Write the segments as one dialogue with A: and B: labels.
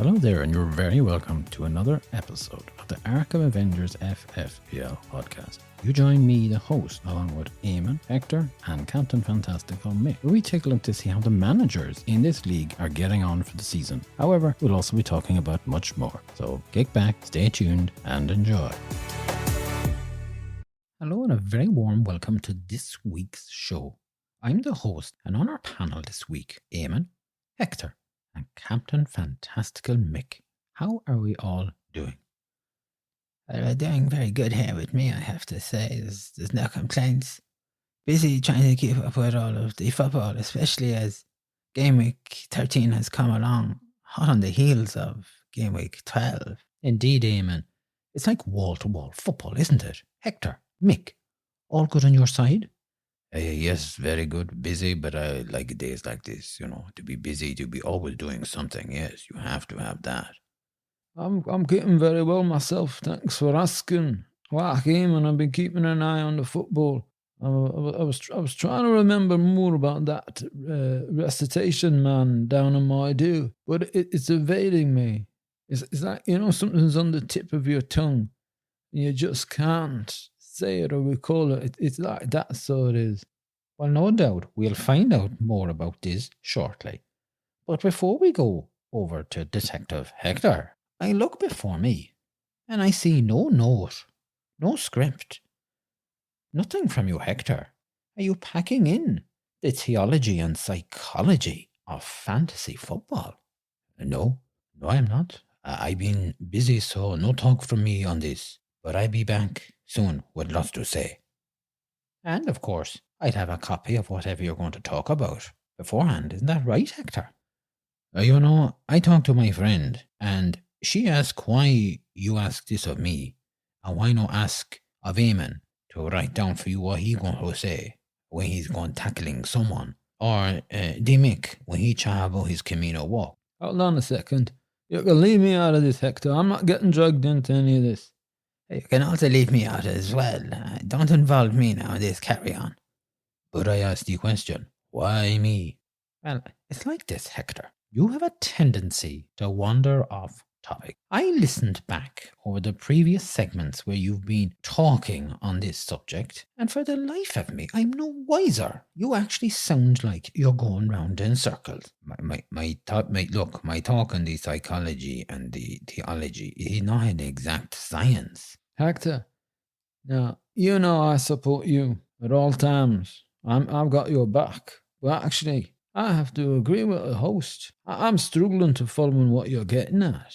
A: Hello there, and you're very welcome to another episode of the Arkham Avengers FFPL podcast. You join me, the host, along with Eamon, Hector, and Captain Fantastical Mick, where we take a look to see how the managers in this league are getting on for the season. However, we'll also be talking about much more. So kick back, stay tuned, and enjoy. Hello, and a very warm welcome to this week's show. I'm the host, and on our panel this week, Eamon, Hector, and Captain Fantastical Mick. How are we all doing?
B: We're doing very good here with me, I have to say. There's no complaints. Busy trying to keep up with all of the football, especially as Gameweek 13 has come along, hot on the heels of Gameweek 12.
A: Indeed, Eamon. It's like wall-to-wall football, isn't it? Hector, Mick, all good on your side?
C: Yes, very good. Busy, but I like days like this, to be busy, to be always doing something. Yes, you have to have that.
D: I'm getting very well myself, thanks for asking. Like Eamon, I've been keeping an eye on the football. I was trying to remember more about that Recitation man down in Moydow, but it's evading me. It's like, something's on the tip of your tongue, and you just can't say it or recall it. It's like that, so it is.
A: Well, no doubt we'll find out more about this shortly. But before we go over to Detective Hector, I look before me and I see no note, no script, nothing from you, Hector. Are you packing in the theology and psychology of fantasy football?
C: No, I'm not. I've been busy, so no talk from me on this. But I'll be back soon with lots to say.
A: And of course, I'd have a copy of whatever you're going to talk about beforehand. Isn't that right, Hector?
C: I talked to my friend, and she asked why you ask this of me, and why not ask of Eamon to write down for you what he's going to say when he's going tackling someone, or Mick when he chat about his Camino walk.
D: Hold on a second. You can leave me out of this, Hector. I'm not getting dragged into any of this.
B: You can also leave me out as well. Don't involve me now in this, carry on.
C: But I asked the question, why me?
A: Well, it's like this, Hector. You have a tendency to wander off topic. I listened back over the previous segments where you've been talking on this subject, and for the life of me, I'm no wiser. You actually sound like you're going round in circles.
C: My talk on the psychology and the theology is not an exact science.
D: Hector, now, I support you at all times. I've got your back. But actually, I have to agree with the host. I'm struggling to follow what you're getting at.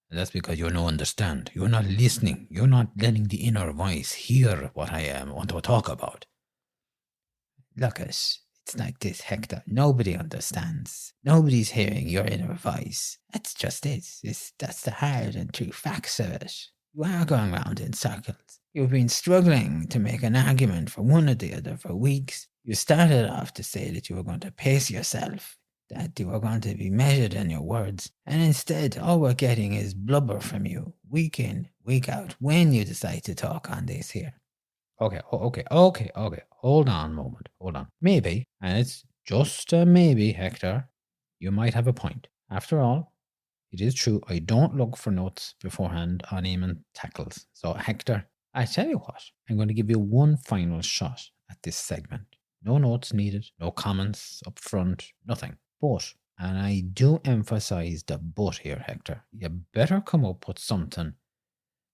C: That's because you don't understand. You're not listening. You're not letting the inner voice hear what I want to talk about.
B: Look, it's like this, Hector. Nobody understands. Nobody's hearing your inner voice. That's just it. That's the hard and true facts of it. You are going round in circles. You've been struggling to make an argument for one or the other for weeks. You started off to say that you were going to pace yourself, that you were going to be measured in your words, and instead all we're getting is blubber from you, week in, week out, when you decide to talk on this here.
A: Okay. Hold on a moment. Hold on. Maybe, and it's just a maybe, Hector, you might have a point. After all, it is true, I don't look for notes beforehand on Eamon tackles. So, Hector, I tell you what, I'm going to give you one final shot at this segment. No notes needed, no comments up front, nothing. But, and I do emphasize the but here, Hector, you better come up with something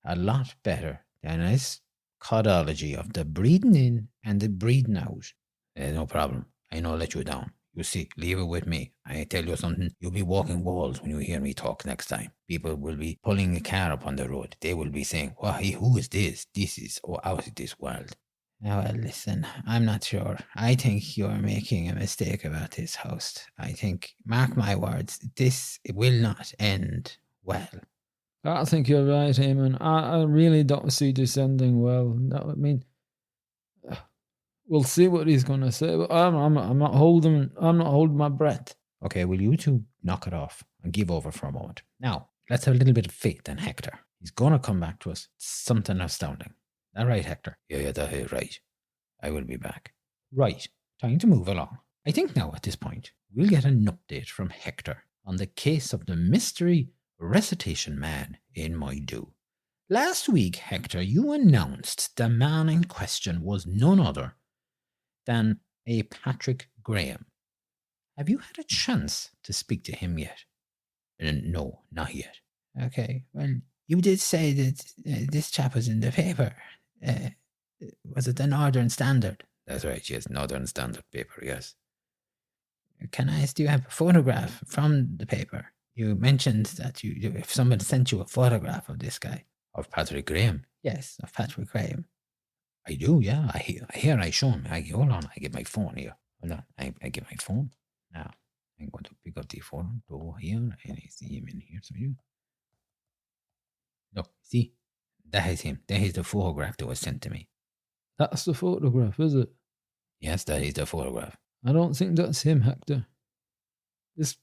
A: a lot better than this codology of the breathing in and the breathing out.
C: No problem. I know I'll let you down. You see, leave it with me. I tell you something, you'll be walking walls when you hear me talk next time. People will be pulling a car up on the road. They will be saying, why, who is this? This is out of this world.
B: Now, well, listen, I'm not sure. I think you're making a mistake about this, host. I think, mark my words, this will not end well.
D: I think you're right, Eamon. I really don't see this ending well. No, I mean, we'll see what he's going to say, but I'm not holding my breath.
A: Okay, will you two knock it off and give over for a moment? Now, let's have a little bit of faith in Hector. He's going to come back to us. Something astounding. That right, Hector?
C: Yeah, that is right. I will be back.
A: Right. Time to move along. I think now at this point, we'll get an update from Hector on the case of the mystery Recitation man in Moydow. Last week, Hector, you announced the man in question was none other than a Patrick Graham. Have you had a chance to speak to him yet? No, not yet.
B: Okay, well, you did say that this chap was in the paper. Was it the Northern Standard?
A: That's right, yes, Northern Standard paper, yes.
B: Can I ask, do you have a photograph from the paper? You mentioned that if someone sent you a photograph of this guy.
A: Of Patrick Graham?
B: Yes, of Patrick Graham.
A: I do, yeah. I show him. Hold on, I get my phone here. Hold on, I get my phone. Now, I'm going to pick up the phone, go here, and I see him in here. So you look, see, that is him. That is the photograph that was sent to me.
D: That's the photograph, is it?
A: Yes, that is the photograph.
D: I don't think that's him, Hector. This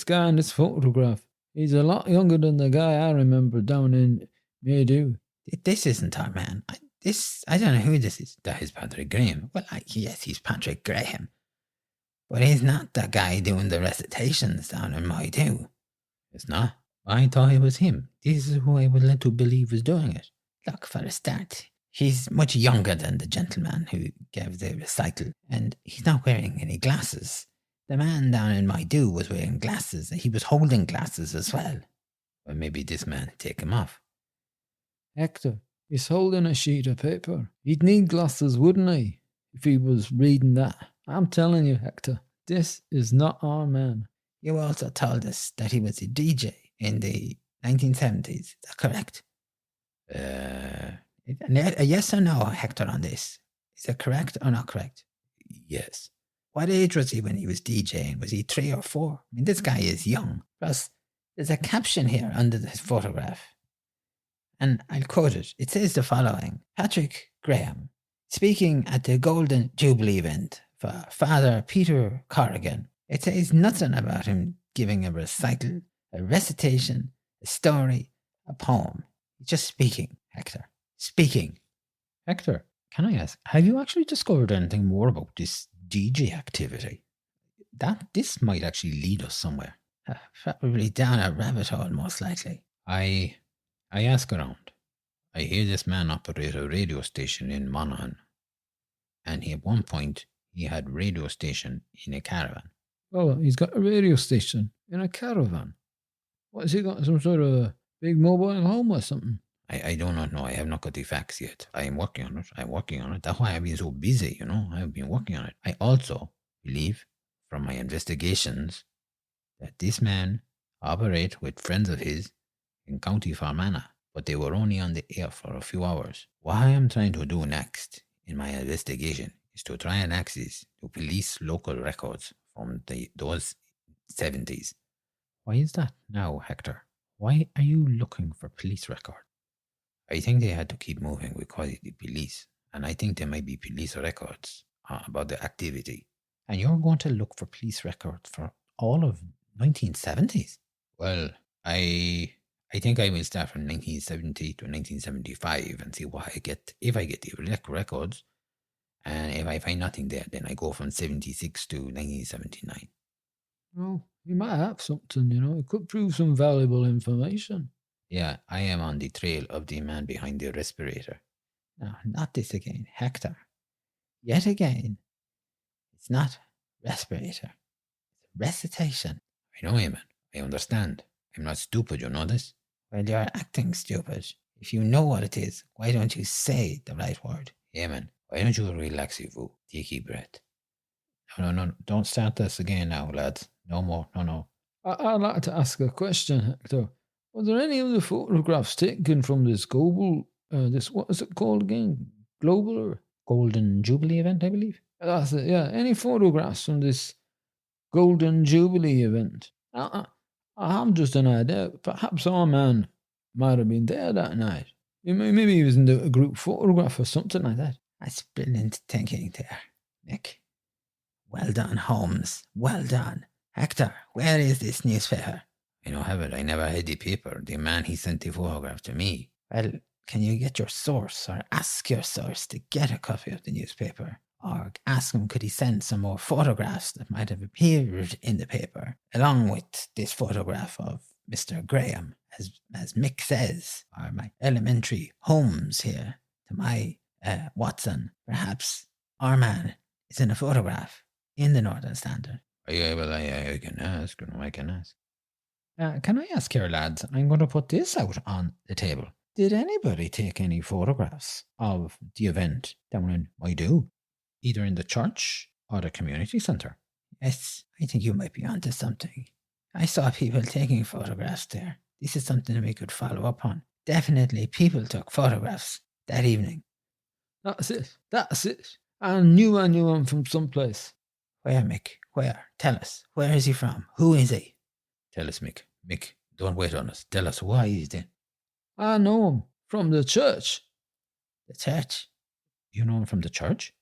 D: guy in this photograph, he's a lot younger than the guy I remember down in Moydow.
B: This isn't our man. I don't know who this is.
A: That is Patrick Graham.
B: Well, yes, he's Patrick Graham. But he's not the guy doing the recitations down in Moydow.
A: It's not. I thought it was him. This is who I was led to believe was doing it.
B: Look, for a start, he's much younger than the gentleman who gave the recital, and he's not wearing any glasses. The man down in Moydow was wearing glasses, and he was holding glasses as well.
A: Well, maybe this man take him off.
D: Hector, he's holding a sheet of paper. He'd need glasses, wouldn't he, if he was reading that? I'm telling you, Hector, this is not our man.
B: You also told us that he was a DJ in the 1970s. Is that correct? A yes or no, Hector, on this? Is it correct or not correct?
A: Yes.
B: What age was he when he was DJing? Was he 3 or 4? I mean, this guy is young. Plus, there's a caption here under this photograph. And I'll quote it. It says the following. Patrick Graham, speaking at the Golden Jubilee event for Father Peter Corrigan. It says nothing about him giving a recital, a recitation, a story, a poem. He's just speaking, Hector. Speaking.
A: Hector, can I ask, have you actually discovered anything more about this DJ activity? This might actually lead us somewhere.
B: Probably down a rabbit hole, most likely.
A: I ask around. I hear this man operate a radio station in Monaghan. And at one point, he had radio station in a caravan.
D: Oh, he's got a radio station in a caravan. What, has he got some sort of a big mobile home or something?
A: I do not know. I have not got the facts yet. I am working on it. That's why I've been so busy, I've been working on it. I also believe from my investigations that this man operates with friends of his in County Fermanagh, but they were only on the air for a few hours. What I am trying to do next in my investigation is to try and access to police local records from those 70s. Why is that now, Hector? Why are you looking for police records? I think they had to keep moving because of the police, and I think there might be police records about the activity. And you're going to look for police records for all of 1970s? Well, I think I will start from 1970 to 1975 and see what I get. If I get the records, and if I find nothing there, then I go from 76 to 1979.
D: Well, you might have something, It could prove some valuable information.
A: Yeah, I am on the trail of the man behind the respirator.
B: No, not this again, Hector. Yet again. It's not respirator. It's recitation.
A: I know, Eamon. I understand. I'm not stupid, you know this?
B: Well, you're acting stupid. If you know what it is, why don't you say the right word?
A: Eamon, why don't you relax, you? Take a breath. No, don't start this again now, lads. No more, no.
D: I'd like to ask a question, Hector. Were there any other photographs taken from this what is it called again? Global or
A: Golden Jubilee event, I believe?
D: That's it, yeah. Any photographs from this Golden Jubilee event? I have just an idea. Perhaps our man might have been there that night. Maybe he was in a group photograph or something like that.
B: That's brilliant thinking there, Mick. Well done, Holmes. Well done. Hector, where is this newspaper?
A: I don't have it. I never had the paper. The man, he sent the photograph to me.
B: Well, can you get your source or ask your source to get a copy of the newspaper? or ask him could he send some more photographs that might have appeared in the paper, along with this photograph of Mr. Graham, as Mick says, or my elementary Holmes here, to my Watson. Perhaps our man is in a photograph in the Northern Standard.
C: Yeah, well, I can ask. I can ask.
A: Can I ask here, lads? I'm going to put this out on the table. Did anybody take any photographs of the event down in Moydow, either in the church or the community centre?
B: Yes, I think you might be onto something. I saw people taking photographs there. This is something we could follow up on. Definitely people took photographs that evening.
D: That's it. I knew him from someplace.
B: Where, Mick? Where? Tell us. Where is he from? Who is he?
C: Tell us, Mick. Mick, don't wait on us. Tell us why he's there.
D: I know him from the church.
B: The church?
A: You know him from the church?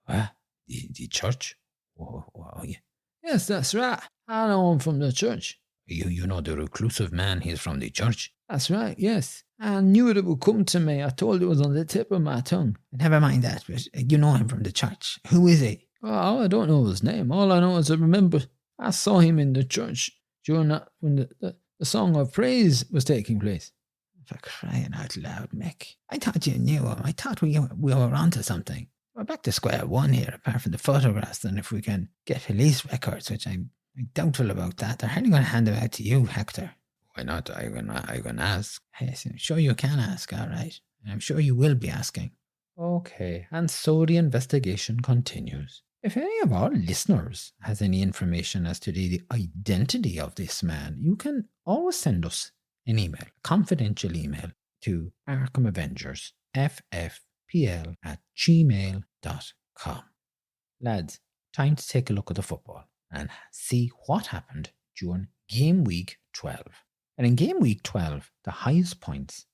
C: What? The church? Oh, yeah.
D: Yes, that's right. I know him from the church.
C: You know the reclusive man, he's from the church.
D: That's right, yes. I knew it would come to me. I told it was on the tip of my tongue.
B: Never mind that, but you know him from the church. Who is he?
D: Oh, I don't know his name. All I know is I remember I saw him in the church during that when the song of praise was taking place.
B: For crying out loud, Mick. I thought you knew him. I thought we were onto something. We're back to square one here, apart from the photographs, and if we can get police records, which I'm doubtful about that, they're hardly going to hand them out to you, Hector.
C: Why not? I can ask.
B: Yes, I'm sure you can ask, all right. And I'm sure you will be asking.
A: Okay, and so the investigation continues. If any of our listeners has any information as to the identity of this man, you can always send us an email, a confidential email, to Arkham Avengers, ffpl@gmail.com. Lads, time to take a look at the football and see what happened during Gameweek 12. And in Gameweek 12, the highest points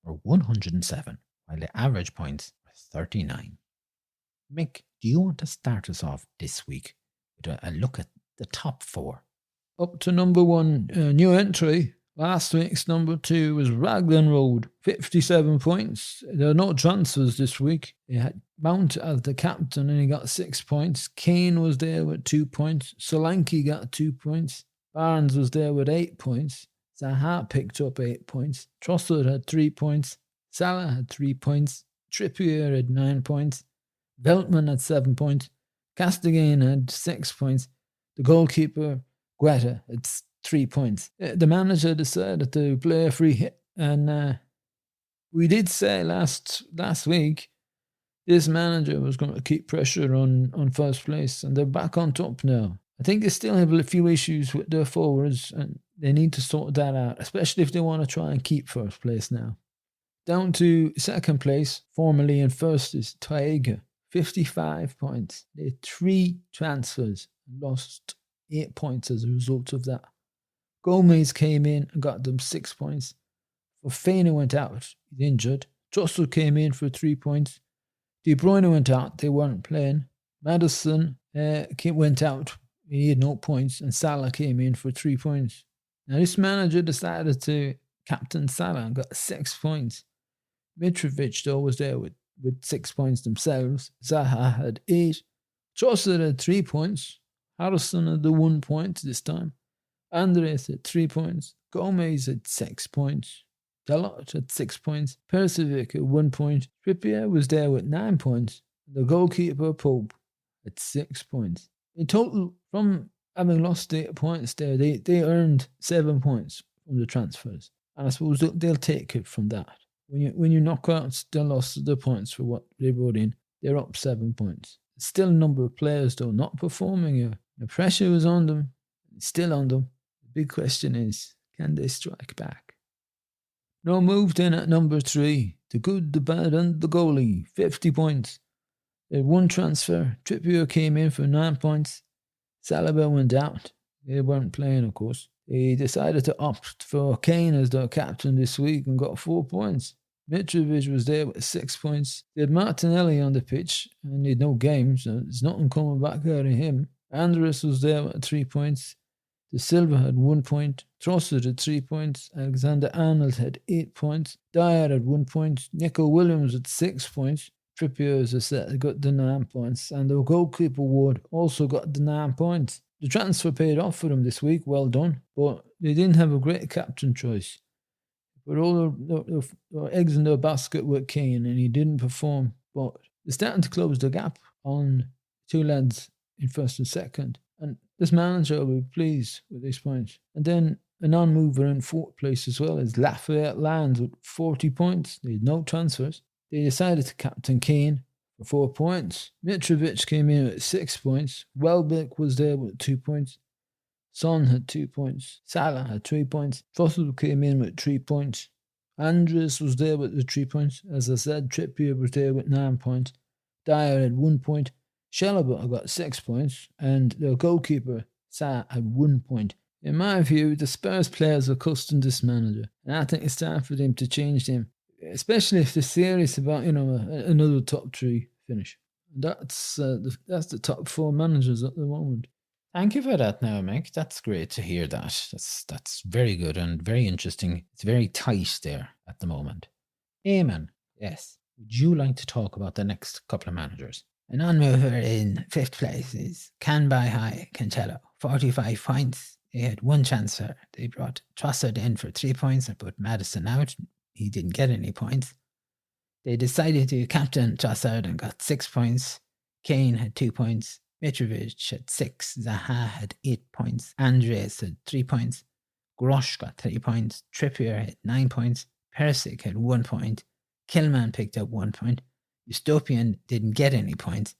A: were 107, while the average points were 39. Mick, do you want to start us off this week with a look at the top four?
D: Up to number one, new entry. Last week's number two was Raglan Road, 57 points. There are no transfers this week. They had Mount as the captain and he got 6 points. Kane was there with 2 points. Solanke got 2 points. Barnes was there with 8 points. Zaha picked up 8 points. Trossard had 3 points. Salah had 3 points. Trippier had 9 points. Veltman had 7 points. Castigan had 6 points. The goalkeeper, Guetta, had 3 points. The manager decided to play a free hit, and we did say last week this manager was going to keep pressure on first place, and they're back on top now. I think they still have a few issues with their forwards, and they need to sort that out, especially if they want to try and keep first place now. Down to second place, formerly in first, is Tiger, 55 points. They had 3 transfers, lost 8 points as a result of that. Gomez came in and got them 6 points. Fofana went out, he's injured. Trossard came in for 3 points. De Bruyne went out, they weren't playing. Maddison went out, he had no points. And Salah came in for 3 points. Now this manager decided to captain Salah and got 6 points. Mitrovic, though, was there with 6 points themselves. Zaha had 8. Trossard had 3 points. Harrison had the 1 point this time. Andres had 3 points. Gomez had 6 points. Dalot had 6 points. Persevic had 1 point. Trippier was there with 9 points. The goalkeeper, Pope, had 6 points. In total, from having lost 8 points there, they earned 7 points from the transfers. And I suppose they'll take it from that. When you knock out the loss of the points for what they brought in, they're up 7 points. Still a number of players, though, not performing here. The pressure was on them. It's still on them. The big question is, can they strike back? No moved in at number 3. The good, the bad, and the goalie. 50 points. They had 1 transfer. Trippier came in for 9 points. Saliba went out. They weren't playing, of course. They decided to opt for Kane as their captain this week and got 4 points. Mitrovic was there with 6 points. They had Martinelli on the pitch and he had no game, so there's nothing coming back out of him. Andres was there with 3 points. De Silva had 1 point. Trossard had 3 points. Alexander-Arnold had 8 points. Dyer had 1 point. Nico Williams had 6 points. Trippier, as I said, got the 9 points, and the goalkeeper Ward also got the 9 points. The transfer paid off for them this week, well done, but they didn't have a great captain choice. Put all their eggs in their basket with Kane, and he didn't perform. But they're starting to close the gap on 2 lads in first and second, and this manager will be pleased with these points. And then a non-mover in 4th place as well is Lafayette Lands with 40 points. They had no transfers. They decided to captain Kane for 4 points. Mitrovic came in with 6 points. Welbeck was there with 2 points. Son had 2 points. Salah had 3 points. Fussell came in with 3 points. Andres was there with the 3 points. As I said, Trippier was there with 9 points. Dyer had 1 point. Chalobah got 6 points. And their goalkeeper, Sa, had 1 point. In my view, the Spurs players are accustomed to this manager. And I think it's time for them to change them. Especially if they're serious about, another top 3 finish. That's the top 4 managers at the moment.
A: Thank you for that now, Mick. That's great to hear that. That's very good and very interesting. It's very tight there at the moment. Eamon,
B: Yes.
A: would you like to talk about the next couple of managers?
B: A non-mover in 5th place is Can Buy High Cancelo, 45 points. They had 1 transfer. They brought Trossard in for 3 points and put Maddison out. He didn't get any points. They decided to captain Trossard and got 6 points. Kane had 2 points. Mitrovic had 6. Zaha had 8 points. Andres had 3 points. Grosh got 3 points. Trippier had 9 points. Perisic had 1 point. Killman picked up 1 point. Ustopian didn't get any points.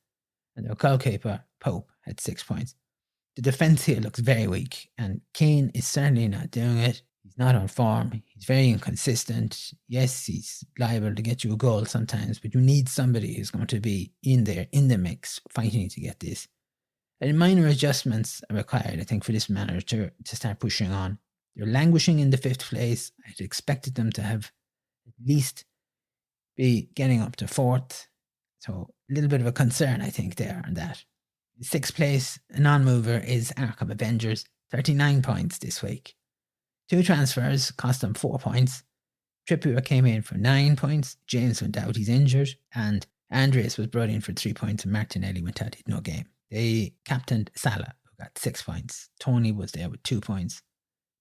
B: And their goalkeeper, Pope, had 6 points. The defence here looks very weak, and Kane is certainly not doing it. He's not on form. He's very inconsistent. Yes, he's liable to get you a goal sometimes, but you need somebody who's going to be in there, in the mix, fighting to get this. And minor adjustments are required, I think, for this manager to start pushing on. They're languishing in the 5th place. I'd expected them to have at least be getting up to 4th. So a little bit of a concern, I think, there on that. In 6th place, a non-mover is Arkham Avengers, 39 points this week. 2 transfers cost them 4 points. Trippier came in for 9 points. James went out, he's injured. And Andres was brought in for 3 points, and Martinelli went out, he had no game. They captained Salah, who got 6 points. Tony was there with 2 points.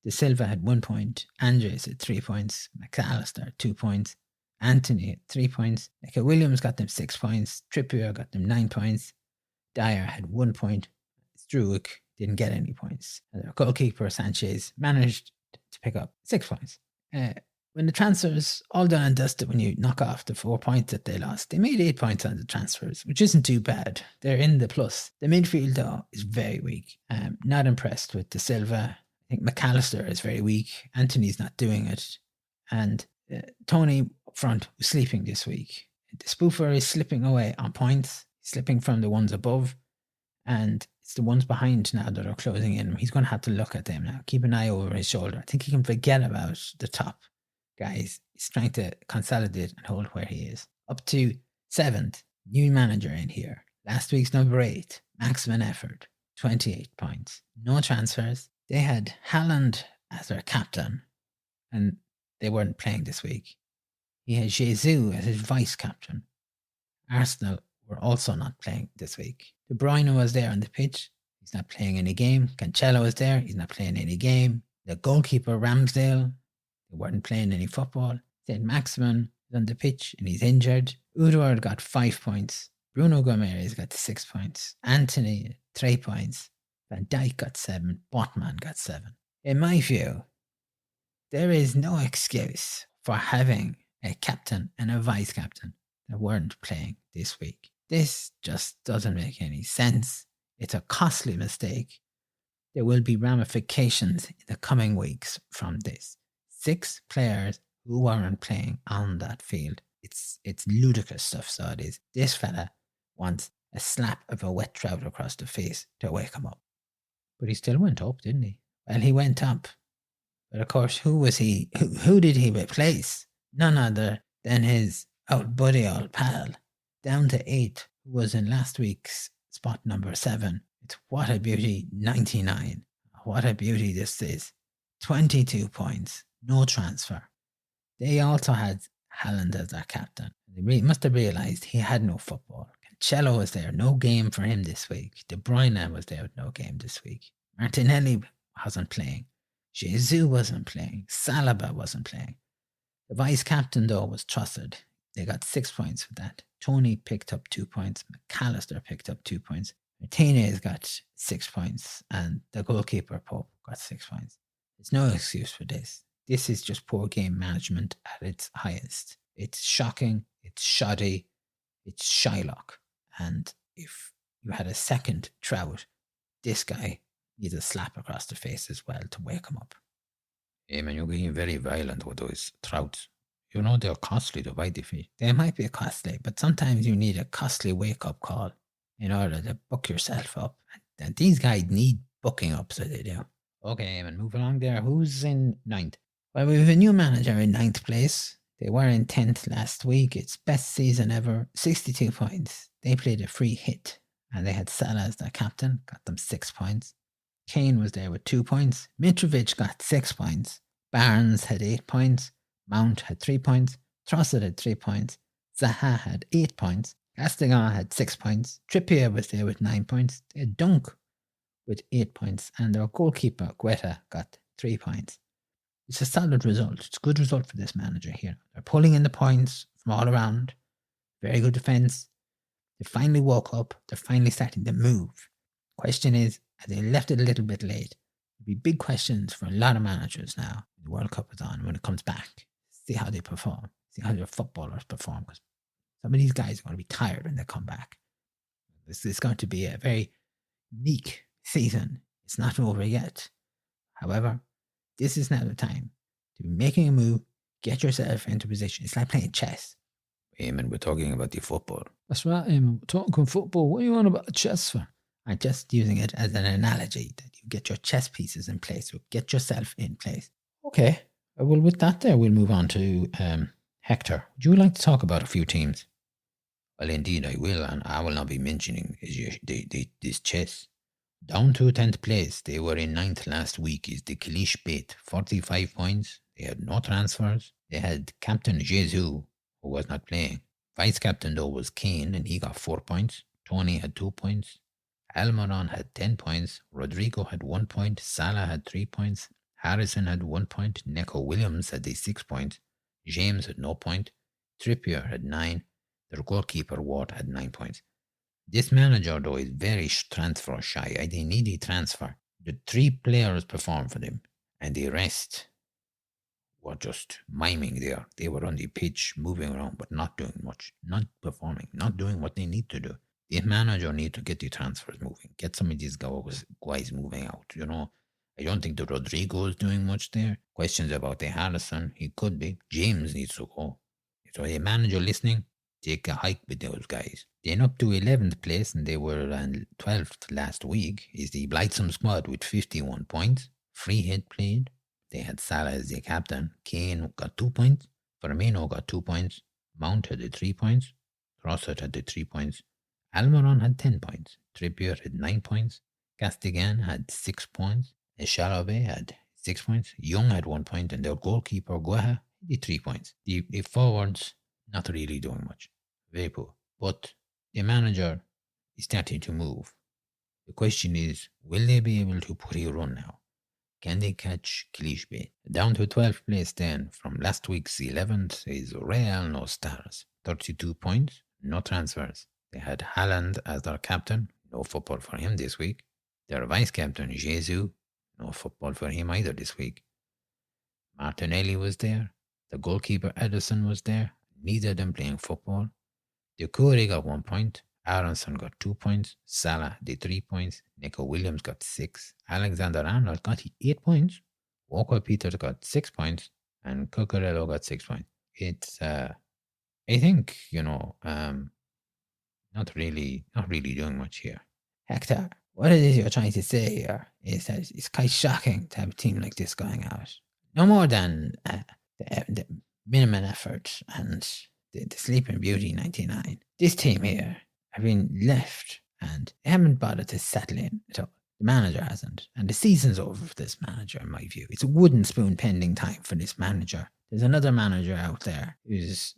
B: De Silva had 1 point. Andres had 3 points. McAllister had 2 points. Anthony had 3 points. Nico Williams got them 6 points. Trippier got them 9 points. Dyer had 1 point. Struik didn't get any points. And their goalkeeper, Sanchez, managed to pick up 6 points. When the transfers all done and dusted, when you knock off the 4 points that they lost, they made 8 points on the transfers, which isn't too bad. They're in the plus. The midfield, though, is very weak. Not impressed with De Silva. I think McAllister is very weak. Anthony's not doing it. And Tony up front was sleeping this week. The spoofer is slipping away on points, slipping from the ones above, and it's the ones behind now that are closing in. He's going to have to look at them now. Keep an eye over his shoulder. I think he can forget about the top guys. He's trying to consolidate and hold where he is. Up to 7th, new manager in here. Last week's number 8, maximum effort, 28 points. No transfers. They had Haaland as their captain, and they weren't playing this week. He had Jesus as his vice captain. Arsenal were also not playing this week. De Bruyne was there on the pitch. He's not playing any game. Cancelo was there. He's not playing any game. The goalkeeper, Ramsdale, they weren't playing any football. St. Maximin is on the pitch and he's injured. Udward got 5 points. Bruno Gomes got 6 points. Anthony, 3 points. Van Dijk got 7. Botman got 7. In my view, there is no excuse for having a captain and a vice captain that weren't playing this week. This just doesn't make any sense. It's a costly mistake. There will be ramifications in the coming weeks from this. 6 players who weren't playing on that field. It's ludicrous stuff, so it is. This fella wants a slap of a wet towel across the face to wake him up.
A: But he still went up, didn't he?
B: Well, he went up. But of course, who was he? Who did he replace? None other than his old buddy, old pal, down to 8, who was in last week's spot number 7. It's what a beauty, 99. What a beauty this is. 22 points, no transfer. They also had Haaland as their captain. They must have realised he had no football. Cancelo was there, no game for him this week. De Bruyne was there with no game this week. Martinelli wasn't playing. Jesus wasn't playing. Saliba wasn't playing. The vice captain, though, was Trossard. They got 6 points for that. Tony picked up 2 points. McAllister picked up 2 points. Martinez got 6 points. And the goalkeeper, Pope, got 6 points. There's no excuse for this. This is just poor game management at its highest. It's shocking. It's shoddy. It's Shylock. And if you had a second Trout, this guy needs a slap across the face as well to wake him up.
C: Eamon, you're getting very violent with those Trouts. You know they're costly to buy defeat.
B: They might be costly, but sometimes you need a costly wake-up call in order to book yourself up. And these guys need booking up, so they do.
A: Okay, Eamon, move along there. Who's in 9th?
B: Well, we have a new manager in 9th place. They were in 10th last week. It's best season ever. 62 points. They played a free hit, and they had Salah as their captain. Got them 6 points. Kane was there with 2 points. Mitrovic got 6 points. Barnes had 8 points. Mount had 3 points. Trossard had 3 points. Zaha had 8 points. Castigan had 6 points. Trippier was there with 9 points. They had Dunk with 8 points. And their goalkeeper, Guetta, got 3 points. It's a solid result. It's a good result for this manager here. They're pulling in the points from all around. Very good defence. They finally woke up. They're finally starting to move. Question is, they left it a little bit late. There'll be big questions for a lot of managers now. The World Cup is on when it comes back. See how they perform. See how their footballers perform. Because some of these guys are going to be tired when they come back. This is going to be a very unique season. It's not over yet. However, this is now the time to be making a move, get yourself into position. It's like playing chess.
C: Eamon, we're talking about the football.
D: That's right, Eamon. We're talking football. What are you on about the chess for?
B: I'm just using it as an analogy that you get your chess pieces in place, or get yourself in place.
A: Okay. Well, with that there, we'll move on to Hector. Would you like to talk about a few teams?
C: Well, indeed I will, and I will not be mentioning this chess.
A: Down to 10th place. They were in 9th last week. Is the Kalish Bait, 45 points. They had no transfers. They had Captain Jesus, who was not playing. Vice captain, though, was Kane, and he got 4 points. Tony had 2 points. Almiron had 10 points. Rodrigo had 1 point. Salah had 3 points. Harrison had 1 point. Neco Williams had 6 points. James had no point. Trippier had 9. Their goalkeeper, Ward, had 9 points. This manager, though, is very transfer shy. They need a transfer. The 3 players performed for them, and the rest were just miming there. They were on the pitch, moving around, but not doing much, not performing, not doing what they need to do. This manager need to get the transfers moving, get some of these guys moving out. You know, I don't think the Rodrigo is doing much there. Questions about the Harrison, he could be. James needs to go. So a manager listening, take a hike with those guys. Then up to 11th place, and they were 12th last week, is the Blightsome squad with 51 points. Free hit played. They had Salah as the captain. Kane got 2 points. Firmino got 2 points. Mount had 3 points. Trossard had 3 points. Almiron had 10 points. Trippier had 9 points. Castigan had 6 points. Chalabe had 6 points. Young had 1 point, and their goalkeeper, Gueha, had 3 points. The forwards, not really doing much. Very poor. But the manager is starting to move. The question is, will they be able to put a run now? Can they catch Klishbe? Down to 12th place then, from last week's 11th, is Real No Stars. 32 points, no transfers. They had Haaland as their captain. No football for him this week. Their vice-captain, Jesus. No football for him either this week. Martinelli was there. The goalkeeper, Edison, was there. Neither of them playing football. Decore got 1 point. Aronson got 2 points. Salah did 3 points. Neco Williams got 6. Alexander Arnold got 8 points. Walker Peters got 6 points. And Cucurello got 6 points. It's, I think, not really doing much here.
B: Hector, what it is you're trying to say here is that it's quite shocking to have a team like this going out. No more than the minimum effort and the Sleeping Beauty 99. This team here have been left and they haven't bothered to settle in at all. The manager hasn't. And the season's over for this manager, in my view. It's a wooden spoon pending time for this manager. There's another manager out there who's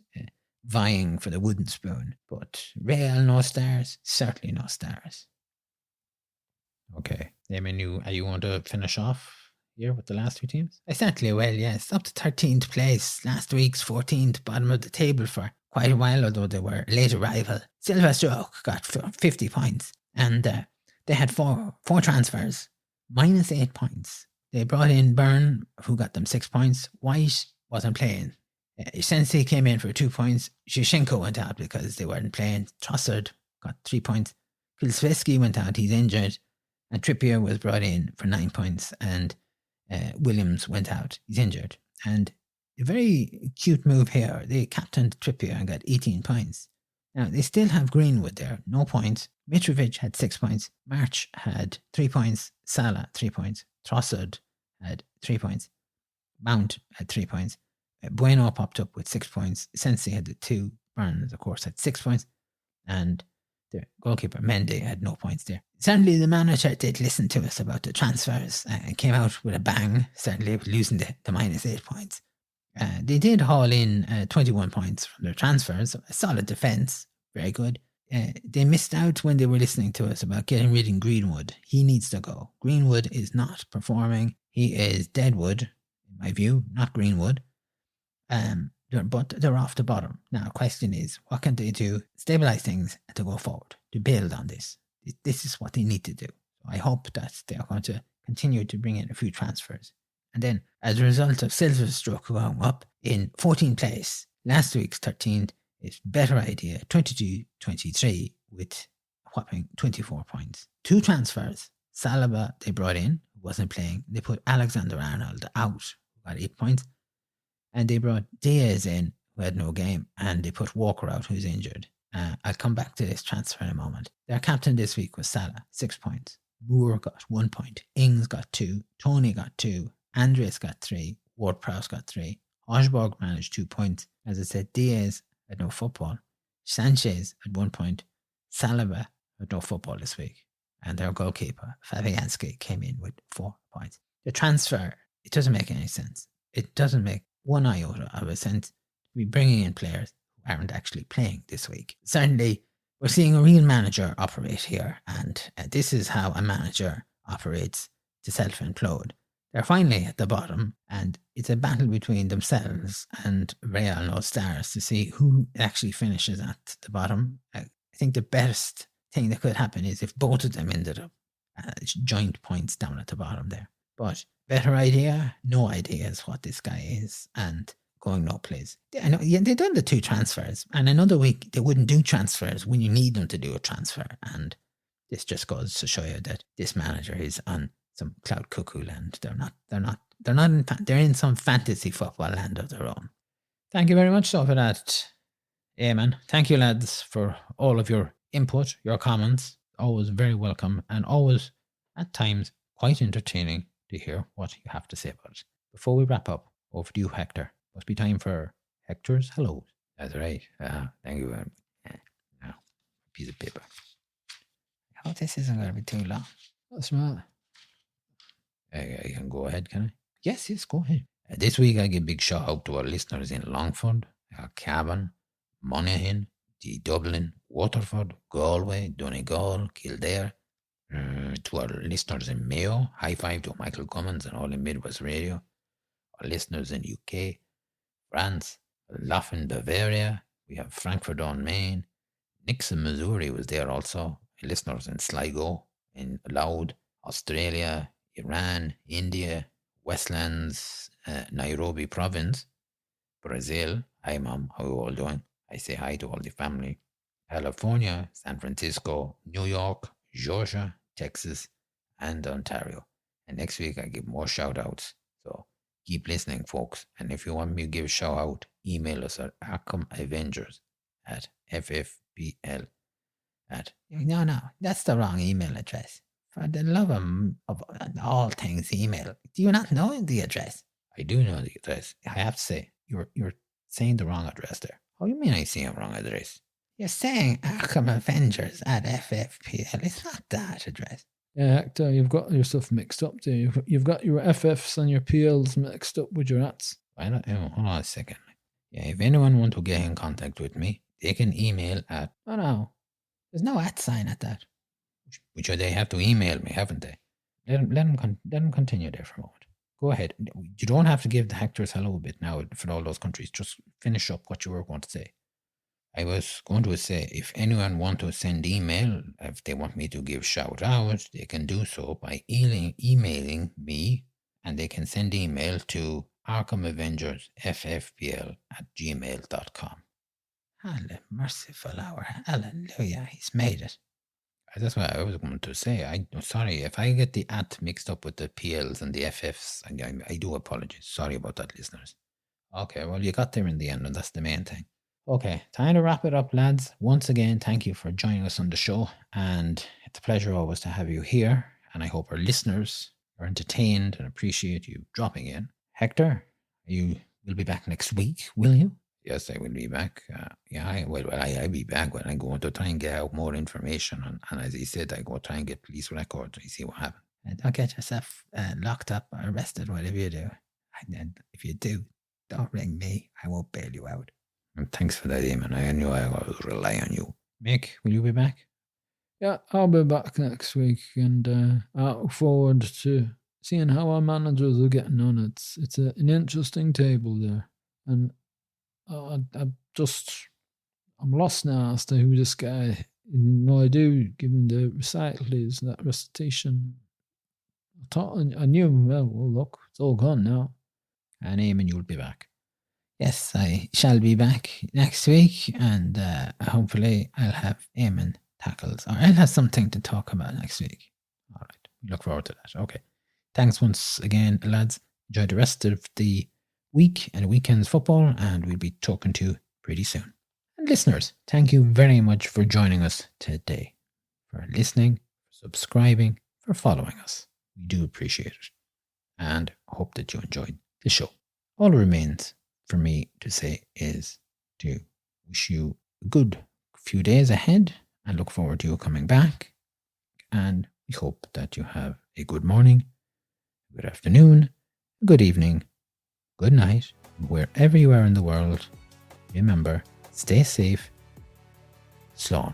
B: vying for the wooden spoon. But Real, no stars. Certainly no stars.
A: Okay. Eamon, are you going to finish off here with the last two teams?
B: I certainly will, yes. Up to 13th place. Last week's 14th, bottom of the table for quite a while, although they were a late arrival. Silverstroke got 50 points. And they had four transfers, minus 8 points. They brought in Byrne, who got them 6 points. White wasn't playing. Sensei came in for 2 points. Shevchenko went out because they weren't playing. Trossard got 3 points. Kilsvesky went out, he's injured. And Trippier was brought in for 9 points. And Williams went out, he's injured. And a very cute move here. They captained Trippier and got 18 points. Now, they still have Greenwood there, no points. Mitrovic had 6 points. March had 3 points. Salah, 3 points. Trossard had 3 points. Mount had 3 points. Bueno popped up with 6 points. Sensei had the 2. Burns, of course, had 6 points. And the goalkeeper, Mendy, had no points there. Certainly the manager did listen to us about the transfers and came out with a bang, certainly losing the minus 8 points. They did haul in 21 points from their transfers. A solid defence. Very good. They missed out when they were listening to us about getting rid of Greenwood. He needs to go. Greenwood is not performing. He is Deadwood, in my view, not Greenwood. But they're off the bottom. Now, the question is, what can they do? Stabilise things and to go forward, to build on this. This is what they need to do. I hope that they are going to continue to bring in a few transfers. And then, as a result of Silverstroke going up in 14th place, last week's 13th is Better Idea 22-23 with a whopping 24 points. 2 transfers. Saliba they brought in, who wasn't playing. They put Alexander-Arnold out, who got 8 points. And they brought Diaz in, who had no game. And they put Walker out, who's injured. I'll come back to this transfer in a moment. Their captain this week was Salah, 6 points. Moore got 1 point. Ings got 2. Tony got 2. Andres got 3. Ward-Prowse got 3. Hojberg managed 2 points. As I said, Diaz had no football. Sanchez had 1 point. Saliba had no football this week. And their goalkeeper, Fabianski, came in with 4 points. The transfer, it doesn't make any sense. It doesn't make one iota of a sense to be bringing in players who aren't actually playing this week. Certainly, we're seeing a real manager operate here. And this is how a manager operates to self-implode. They're finally at the bottom, and it's a battle between themselves and Real No Stars to see who actually finishes at the bottom. I think the best thing that could happen is if both of them ended up joint points down at the bottom there. But Better Idea, no idea is what this guy is, and going no place. They've done the 2 transfers, and another week they wouldn't do transfers when you need them to do a transfer, and this just goes to show you that this manager is on some cloud cuckoo land. They're in some fantasy football land of their own.
A: Thank you very much so for that, Eamon. Thank you, lads, for all of your input, your comments. Always very welcome, and always, at times, quite entertaining to hear what you have to say about it. Before we wrap up, over to you, Hector. Must be time for Hector's hellos.
C: That's right. Thank you very much. Now, piece of paper.
B: I hope this isn't going to be too long.
D: That's right.
C: I can go ahead, can I?
A: Yes, go ahead.
C: This week I give a big shout out to our listeners in Longford, Cavan, Monaghan, Dublin, Waterford, Galway, Donegal, Kildare. To our listeners in Mayo, high five to Michael Cummins and all in Midwest Radio. Our listeners in UK, France, Laufen, Bavaria. We have Frankfurt on Main. Nixon, Missouri was there also. Listeners in Sligo, in Louth, Australia, Iran, India, Westlands, Nairobi province, Brazil. Hi, Mom. How are you all doing? I say hi to all the family. California, San Francisco, New York, Georgia, Texas, and Ontario. And next week I give more shout outs. So keep listening, folks. And if you want me to give a shout out, email us at Arkham Avengers at FFPL at.
B: No, that's the wrong email address. For the love of all things email, do you not know the address?
C: I do know the address. I have to say, you're saying the wrong address there. How do you mean I say a wrong address?
B: You're saying Arkham Avengers at FFPL. It's not that address.
D: Yeah, Hector, you've got your stuff mixed up there. You've got your FFs and your PLs mixed up with your ats.
C: Hold on a second. Yeah, if anyone want to get in contact with me, they can email at...
B: Oh no, there's no @ sign at that.
C: Which they have to email me, haven't they?
A: Let them continue there for a moment. Go ahead. You don't have to give the Hector's hello bit now for all those countries. Just finish up what you were going to say.
C: I was going to say, if anyone want to send email, if they want me to give shout out, they can do so by emailing me, and they can send email to Arkham Avengers FFPL@gmail.com.
B: Merciful hour. Hallelujah. He's made it.
C: That's what I was going to say. I'm sorry if I get the @ mixed up with the PLs and the FFs. I do apologize. Sorry about that, listeners.
A: Okay, well, you got there in the end, and that's the main thing. Okay, time to wrap it up, lads. Once again, thank you for joining us on the show, and it's a pleasure always to have you here, and I hope our listeners are entertained and appreciate you dropping in. Hector, you will be back next week, will you?
C: Yes, I will be back. I'll be back when I go to try and get out more information. And as he said, I go try and get police records. I see what happens.
B: Don't get yourself locked up or arrested, whatever you do. And if you do, don't ring me. I won't bail you out.
C: And thanks for that, Eamon. I knew I would rely on you.
A: Mick, will you be back?
D: Yeah, I'll be back next week, and I look forward to seeing how our managers are getting on. It's an interesting table there, and I'm lost now as to who this guy. No idea, given the recital is that recitation. I knew him well. Well, look, it's all gone now.
A: And Eamon, you'll be back.
B: Yes, I shall be back next week, and hopefully I'll have Eamon tackled, or I'll have something to talk about next week.
A: All right, we look forward to that. Okay, thanks once again, lads. Enjoy the rest of the week and the weekend's football, and we'll be talking to you pretty soon. And listeners, thank you very much for joining us today, for listening, for subscribing, for following us. We do appreciate it, and hope that you enjoyed the show. All that remains for me to say is to wish you a good few days ahead and look forward to you coming back. And we hope that you have a good morning, good afternoon, good evening, good night, wherever you are in the world. Remember, stay safe. Slán.